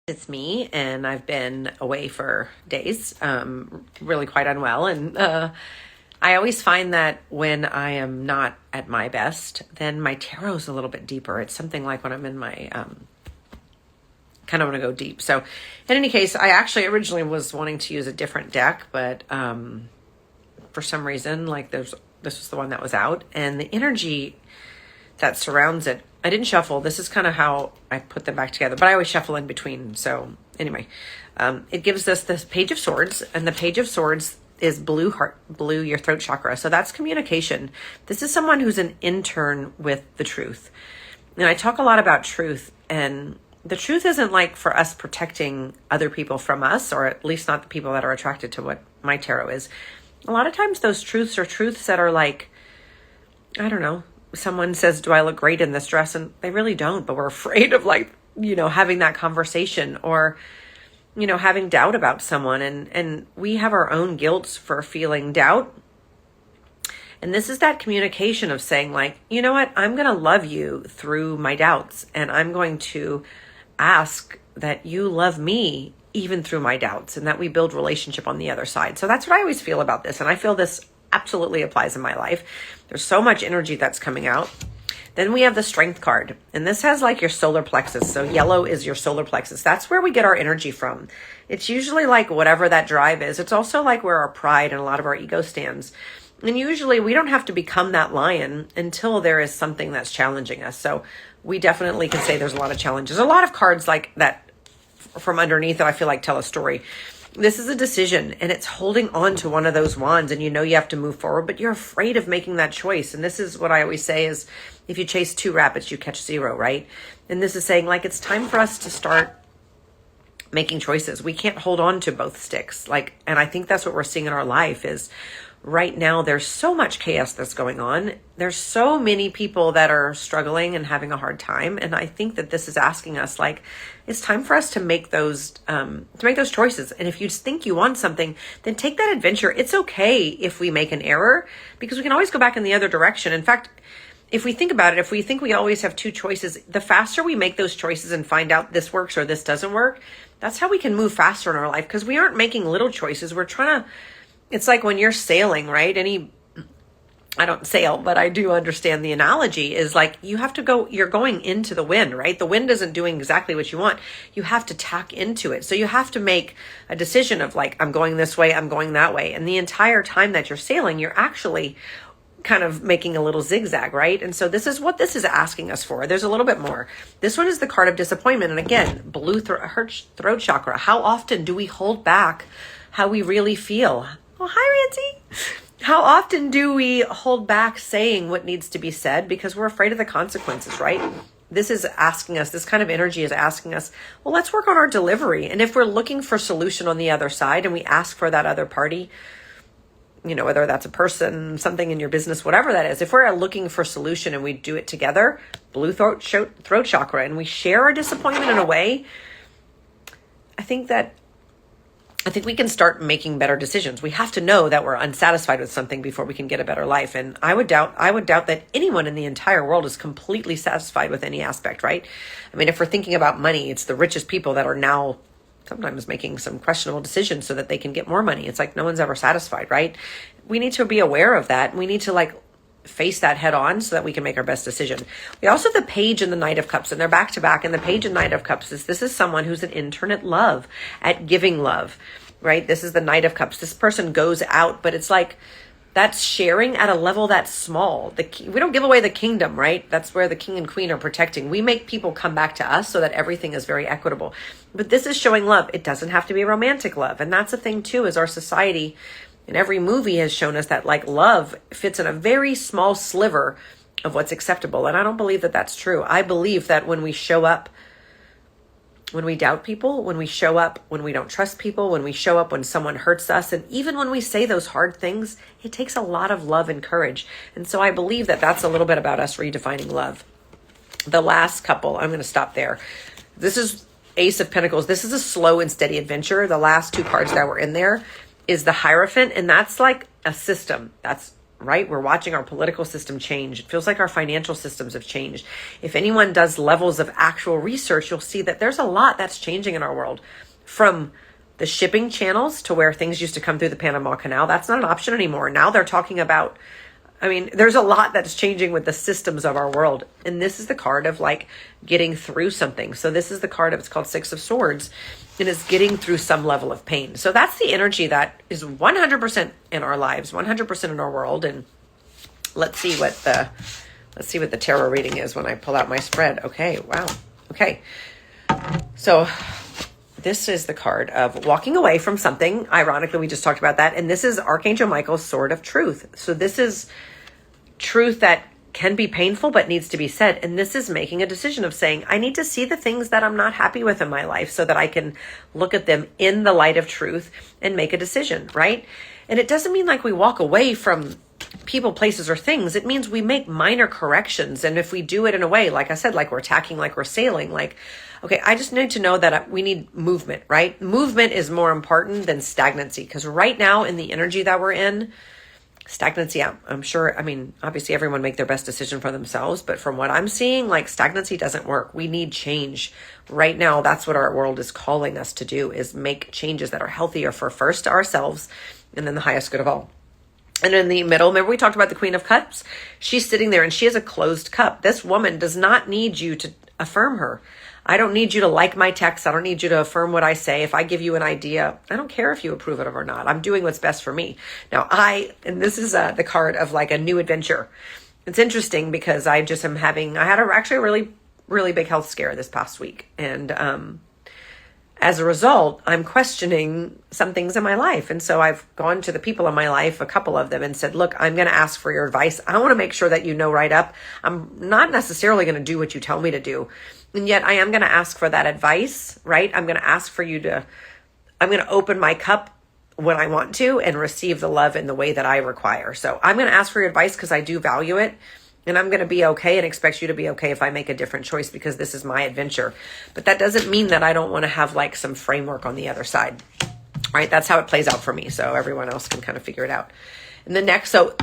It's me, and I've been away for days, really quite unwell. And I always find that when I am not at my best, then my tarot's a little bit deeper. It's something like when I'm in my kind of want to go deep. So, in any case, I actually originally was wanting to use a different deck, but for some reason, this was the one that was out, and the energy that surrounds it. I didn't shuffle. This is kind of how I put them back together, but I always shuffle in between. So anyway, it gives us this Page of Swords, and the Page of Swords is blue, your throat chakra. So that's communication. This is someone who's an intern with the truth. And I talk a lot about truth, and the truth isn't like for us protecting other people from us, or at least not the people that are attracted to what my tarot is. A lot of times those truths are truths that are like, I don't know, someone says, do I look great in this dress? And they really don't, but we're afraid of having that conversation, or, having doubt about someone. And we have our own guilt for feeling doubt. And this is that communication of saying you know what, I'm going to love you through my doubts. And I'm going to ask that you love me even through my doubts, and that we build relationship on the other side. So that's what I always feel about this. And I feel this absolutely applies in my life. There's so much energy that's coming out. Then we have the Strength card, and this has your solar plexus. So yellow is your solar plexus. That's where we get our energy from. It's usually whatever that drive is. It's also where our pride and a lot of our ego stands. And usually we don't have to become that lion until there is something that's challenging us. So we definitely can say there's a lot of challenges. A lot of cards like that from underneath that I feel tell a story. This is a decision, and it's holding on to one of those wands, and you have to move forward, but you're afraid of making that choice. And this is what I always say is, if you chase 2 rabbits, you catch 0, right? And this is saying it's time for us to start making choices. We can't hold on to both sticks. And I think that's what we're seeing in our life is right now there's so much chaos that's going on. There's so many people that are struggling and having a hard time. And I think that this is asking us it's time for us to make those choices. And if you think you want something, then take that adventure. It's okay if we make an error, because we can always go back in the other direction. In fact, if we think about it, if we think we always have 2 choices, the faster we make those choices and find out this works or this doesn't work, that's how we can move faster in our life, because we aren't making little choices. We're trying to, it's like when you're sailing, right? I don't sail, but I do understand the analogy is you have to go, you're going into the wind, right? The wind isn't doing exactly what you want. You have to tack into it. So you have to make a decision of I'm going this way, I'm going that way. And the entire time that you're sailing, you're actually kind of making a little zigzag, right? And so this is what this is asking us for. There's a little bit more. This one is the card of disappointment. And again, blue throat chakra. How often do we hold back how we really feel? Oh, hi, Rancy. How often do we hold back saying what needs to be said because we're afraid of the consequences, right? This is asking us, this kind of energy is asking us, well, let's work on our delivery. And if we're looking for solution on the other side and we ask for that other party, whether that's a person, something in your business, whatever that is, if we're looking for solution and we do it together, blue throat chakra, and we share our disappointment in a way, I think we can start making better decisions. We have to know that we're unsatisfied with something before we can get a better life. And I would doubt that anyone in the entire world is completely satisfied with any aspect, right? I mean, if we're thinking about money, it's the richest people that are now sometimes making some questionable decisions so that they can get more money. It's no one's ever satisfied, right? We need to be aware of that. We need to face that head on so that we can make our best decision. We also have the Page and the Knight of Cups, and they're back to back. And the Page and Knight of Cups this is someone who's an intern at love, at giving love, right? This is the Knight of Cups. This person goes out, but it's that's sharing at a level that's small. We don't give away the kingdom, right? That's where the king and queen are protecting. We make people come back to us so that everything is very equitable. But this is showing love. It doesn't have to be romantic love. And that's the thing too, is our society and every movie has shown us that love fits in a very small sliver of what's acceptable. And I don't believe that that's true. I believe that when we show up, when we doubt people, when we show up, when we don't trust people, when we show up when someone hurts us, and even when we say those hard things, it takes a lot of love and courage. And so I believe that that's a little bit about us redefining love. The last couple, I'm going to stop there. This is Ace of Pentacles. This is a slow and steady adventure. The last 2 cards that were in there is the Hierophant, and that's a system. That's right? We're watching our political system change. It feels like our financial systems have changed. If anyone does levels of actual research, you'll see that there's a lot that's changing in our world, from the shipping channels to where things used to come through the Panama Canal. That's not an option anymore. Now they're talking about, there's a lot that's changing with the systems of our world. And this is the card of like getting through something. So this is the card of, it's called Six of Swords, and is getting through some level of pain. So that's the energy that is 100% in our lives, 100% in our world. And let's see what the tarot reading is when I pull out my spread. Okay. Wow. Okay. So this is the card of walking away from something. Ironically, we just talked about that. And this is Archangel Michael's Sword of Truth. So this is truth that can be painful, but needs to be said. And this is making a decision of saying, I need to see the things that I'm not happy with in my life so that I can look at them in the light of truth and make a decision, right? And it doesn't mean like we walk away from people, places, or things. It means we make minor corrections. And if we do it in a way, like I said, like we're attacking, like we're sailing, like, okay, I just need to know that we need movement, right? Movement is more important than stagnancy, because right now in the energy that we're in, stagnancy, I'm sure, obviously everyone make their best decision for themselves, but from what I'm seeing, like stagnancy doesn't work. We need change. Right now, that's what our world is calling us to do, is make changes that are healthier for first ourselves and then the highest good of all. And in the middle, remember we talked about the Queen of Cups? She's sitting there and she has a closed cup. This woman does not need you to affirm her. I don't need you to like my text. I don't need you to affirm what I say. If I give you an idea, I don't care if you approve it or not. I'm doing what's best for me. Now and this is the card of like a new adventure. It's interesting because I had actually a really, really big health scare this past week. And as a result, I'm questioning some things in my life. And so I've gone to the people in my life, a couple of them, and said, look, I'm going to ask for your advice. I want to make sure that you know right up. I'm not necessarily going to do what you tell me to do. And yet I am going to ask for that advice, right? I'm going to ask for I'm going to open my cup when I want to and receive the love in the way that I require. So I'm going to ask for your advice because I do value it. And I'm going to be okay and expect you to be okay if I make a different choice, because this is my adventure. But that doesn't mean that I don't want to have like some framework on the other side, right? That's how it plays out for me. So everyone else can kind of figure it out. And so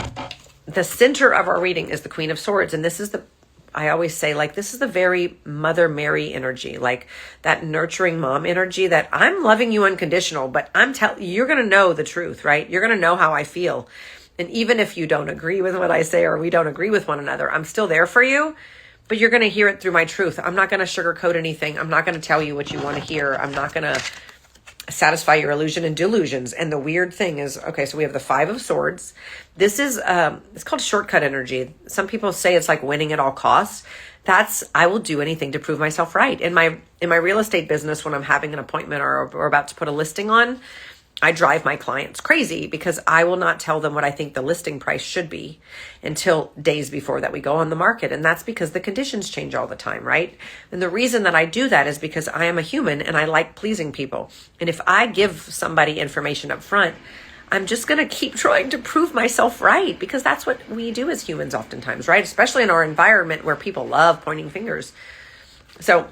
the center of our reading is the Queen of Swords. And I always say, like, this is the very Mother Mary energy, like that nurturing mom energy, that I'm loving you unconditional, but you're going to know the truth, right? You're going to know how I feel. And even if you don't agree with what I say or we don't agree with one another, I'm still there for you, but you're going to hear it through my truth. I'm not going to sugarcoat anything. I'm not going to tell you what you want to hear. I'm not going to satisfy your illusion and delusions. And the weird thing is, okay, so we have the Five of Swords. This is, it's called shortcut energy. Some people say it's like winning at all costs. I will do anything to prove myself right. In my real estate business, when I'm having an appointment or about to put a listing on, I drive my clients crazy because I will not tell them what I think the listing price should be until days before that we go on the market. And that's because the conditions change all the time, right? And the reason that I do that is because I am a human and I like pleasing people. And if I give somebody information up front, I'm just going to keep trying to prove myself right, because that's what we do as humans oftentimes, right? Especially in our environment where people love pointing fingers. So,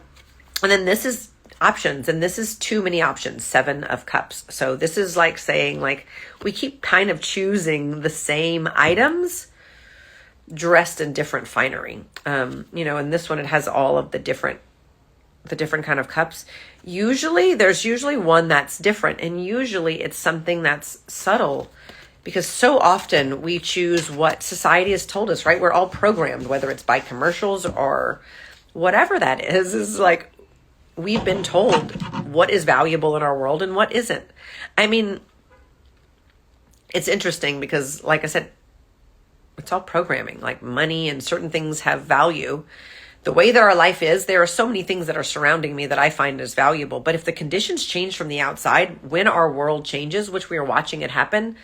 and then this is options, and this is too many options, Seven of Cups. So this is like saying, like, we keep kind of choosing the same items dressed in different finery. In this one, it has all of the different kind of cups. There's usually one that's different, and usually it's something that's subtle, because so often we choose what society has told us, right? We're all programmed, whether it's by commercials or whatever that is like, we've been told what is valuable in our world and what isn't. It's interesting because, like I said, it's all programming. Like money and certain things have value. The way that our life is, there are so many things that are surrounding me that I find as valuable. But if the conditions change from the outside, when our world changes, which we are watching it happen,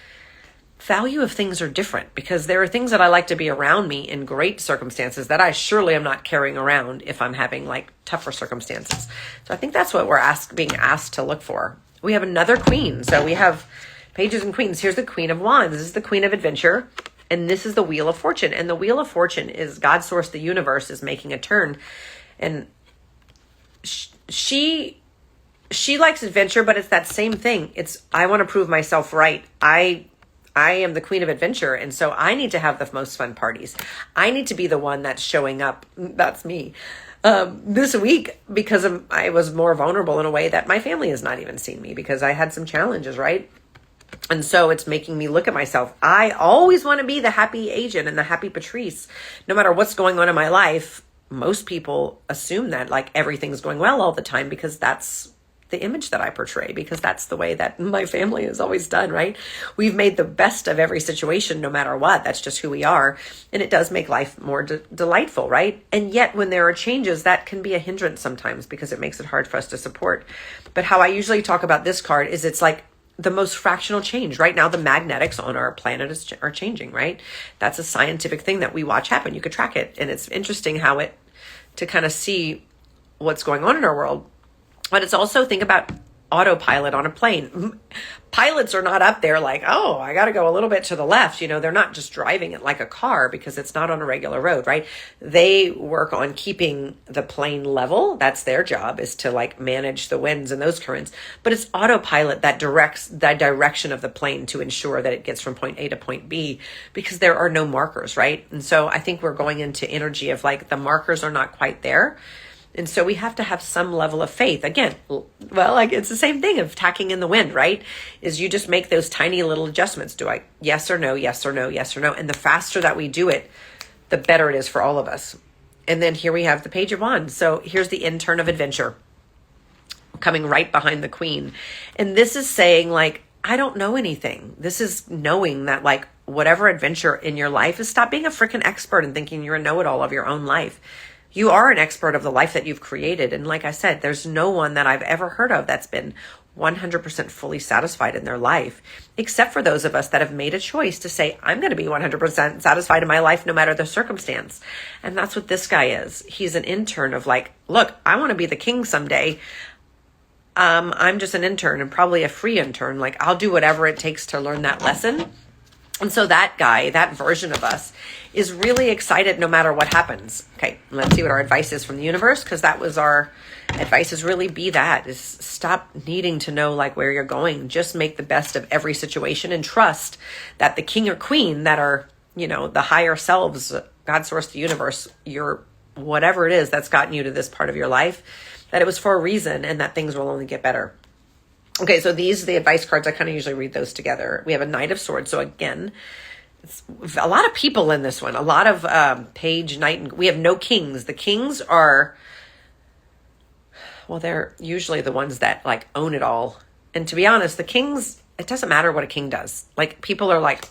value of things are different, because there are things that I like to be around me in great circumstances that I surely am not carrying around if I'm having like tougher circumstances. So I think that's what we're being asked to look for. We have another queen. So we have pages and queens. Here's the Queen of Wands. This is the Queen of Adventure. And this is the Wheel of Fortune. And the Wheel of Fortune is God's source, the universe, is making a turn. And she likes adventure, but it's that same thing. It's, I want to prove myself right. I I am the queen of adventure. And so I need to have the most fun parties. I need to be the one that's showing up. That's me. This week, because I was more vulnerable in a way that my family has not even seen me, because I had some challenges, right? And so it's making me look at myself. I always want to be the happy agent and the happy Patrice. No matter what's going on in my life, most people assume that like everything's going well all the time, because that's the image that I portray, because that's the way that my family has always done, right? We've made the best of every situation, no matter what. That's just who we are. And it does make life more delightful, right? And yet when there are changes, that can be a hindrance sometimes, because it makes it hard for us to support. But how I usually talk about this card is it's like the most fractional change. Right now, the magnetics on our planet are changing, right? That's a scientific thing that we watch happen. You could track it. And it's interesting to kind of see what's going on in our world. But it's also, think about autopilot on a plane. Pilots are not up there like, oh, I got to go a little bit to the left. They're not just driving it like a car, because it's not on a regular road, right? They work on keeping the plane level. That's their job, is to like manage the winds and those currents. But it's autopilot that directs the direction of the plane to ensure that it gets from point A to point B, because there are no markers, right? And so I think we're going into energy of like the markers are not quite there. And so we have to have some level of faith. Again, well, like it's the same thing of tacking in the wind, right? Is you just make those tiny little adjustments. Yes or no, yes or no, yes or no. And the faster that we do it, the better it is for all of us. And then here we have the Page of Wands. So here's the intern of adventure coming right behind the Queen. And this is saying like, I don't know anything. This is knowing that like whatever adventure in your life is, stop being a freaking expert and thinking you're a know-it-all of your own life. You are an expert of the life that you've created. And like I said, there's no one that I've ever heard of that's been 100% fully satisfied in their life, except for those of us that have made a choice to say, I'm going to be 100% satisfied in my life, no matter the circumstance. And that's what this guy is. He's an intern of like, look, I want to be the king someday. I'm just an intern, and probably a free intern. Like, I'll do whatever it takes to learn that lesson. And so that guy, that version of us, is really excited no matter what happens. Okay, let's see what our advice is from the universe, because that was our advice, is really be that, is stop needing to know like where you're going. Just make the best of every situation and trust that the king or queen that are, the higher selves, God, source, the universe, your whatever it is that's gotten you to this part of your life, that it was for a reason, and that things will only get better. Okay, so these are the advice cards. I kind of usually read those together. We have a Knight of Swords. So again, it's a lot of people in this one. A lot of page, knight, and we have no kings. The kings are, well, they're usually the ones that like own it all. And to be honest, the kings, it doesn't matter what a king does. Like, people are like,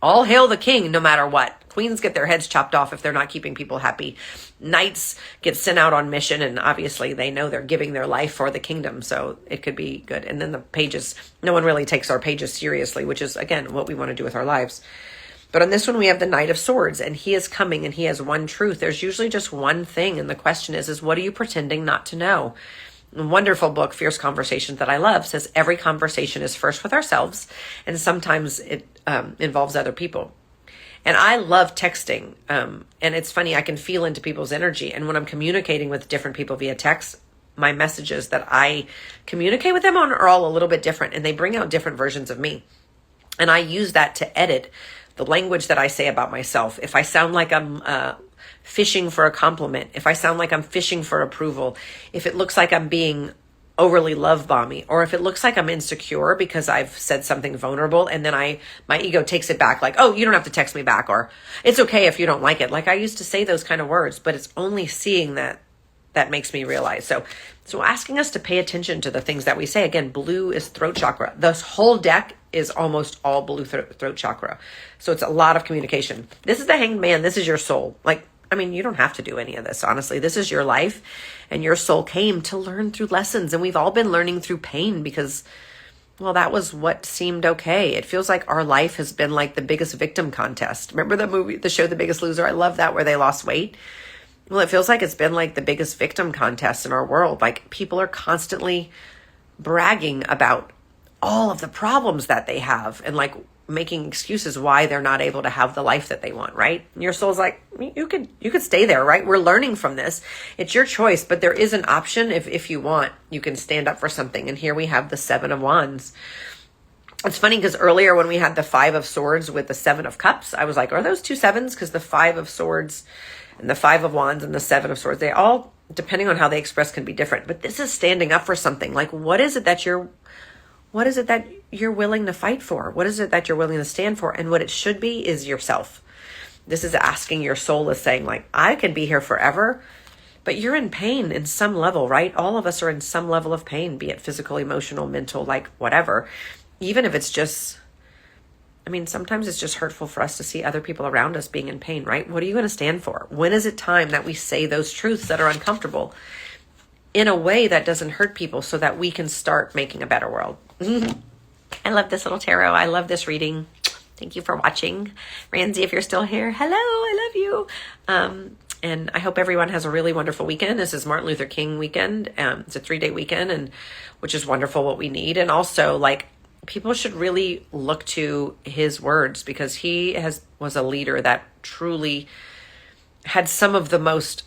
all hail the king no matter what. Queens get their heads chopped off if they're not keeping people happy. Knights get sent out on mission, and obviously they know they're giving their life for the kingdom, so it could be good. And then the pages, no one really takes our pages seriously, which is, again, what we want to do with our lives. But on this one, we have the Knight of Swords, and he is coming, and he has one truth. There's usually just one thing, and the question is what are you pretending not to know? A wonderful book, Fierce Conversations, that I love, says every conversation is first with ourselves, and sometimes it involves other people. And I love texting. And it's funny, I can feel into people's energy. And when I'm communicating with different people via text, my messages that I communicate with them on are all a little bit different, and they bring out different versions of me. And I use that to edit the language that I say about myself. If I sound like I'm fishing for a compliment, if I sound like I'm fishing for approval, if it looks like I'm being overly love bomby, or if it looks like I'm insecure because I've said something vulnerable, and then my ego takes it back, like, oh, you don't have to text me back, or it's okay if you don't like it. Like, I used to say those kind of words, but it's only seeing that makes me realize. So asking us to pay attention to the things that we say. Again, blue is throat chakra. This whole deck is almost all blue throat chakra. So it's a lot of communication. This is the Hanged Man. This is your soul. Like, I mean, you don't have to do any of this, honestly. This is your life, and your soul came to learn through lessons. And we've all been learning through pain because, well, that was what seemed okay. It feels like our life has been like the Biggest Victim contest. Remember the show, The Biggest Loser? I love that, where they lost weight. Well, it feels like it's been like the Biggest Victim contest in our world. Like, people are constantly bragging about all of the problems that they have, and like making excuses why they're not able to have the life that they want, right? And your soul's like, you could stay there, right? We're learning from this. It's your choice, but there is an option. If you want, you can stand up for something. And here we have the Seven of Wands. It's funny because earlier when we had the 5 of Swords with the 7 of Cups, I was like, are those 2 sevens? Because the 5 of Swords and the 5 of Wands and the 7 of Swords, they all, depending on how they express, can be different. But this is standing up for something. Like, what is it that you're willing to fight for? What is it that you're willing to stand for? And what it should be is yourself. This is asking your soul, is saying, like, I can be here forever, but you're in pain in some level, right? All of us are in some level of pain, be it physical, emotional, mental, like whatever. Even if it's just, I mean, sometimes it's just hurtful for us to see other people around us being in pain, right? What are you going to stand for? When is it time that we say those truths that are uncomfortable in a way that doesn't hurt people so that we can start making a better world? I love this little tarot. I love this reading. Thank you for watching. Ramsey, if you're still here, hello, I love you. And I hope everyone has a really wonderful weekend. This is Martin Luther King weekend. It's a 3-day weekend, and which is wonderful, what we need. And also, like, people should really look to his words, because he was a leader that truly had some of the most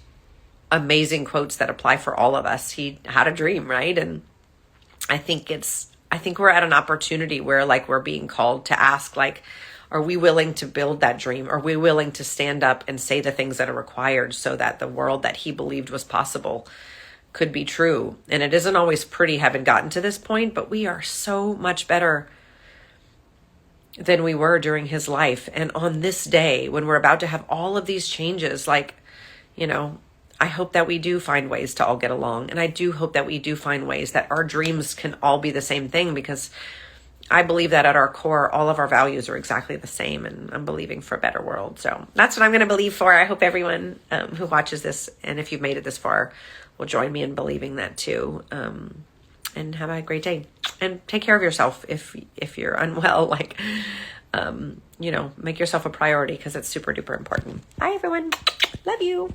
amazing quotes that apply for all of us. He had a dream, right? And I think we're at an opportunity where, like, we're being called to ask, like, are we willing to build that dream? Are we willing to stand up and say the things that are required so that the world that he believed was possible could be true? And it isn't always pretty having gotten to this point, but we are so much better than we were during his life. And on this day, when we're about to have all of these changes, like, you know, I hope that we do find ways to all get along. And I do hope that we do find ways that our dreams can all be the same thing, because I believe that at our core, all of our values are exactly the same, and I'm believing for a better world. So that's what I'm going to believe for. I hope everyone who watches this, and if you've made it this far, will join me in believing that too. And have a great day. And take care of yourself if you're unwell. Like, you know, make yourself a priority, because it's super duper important. Bye, everyone. Love you.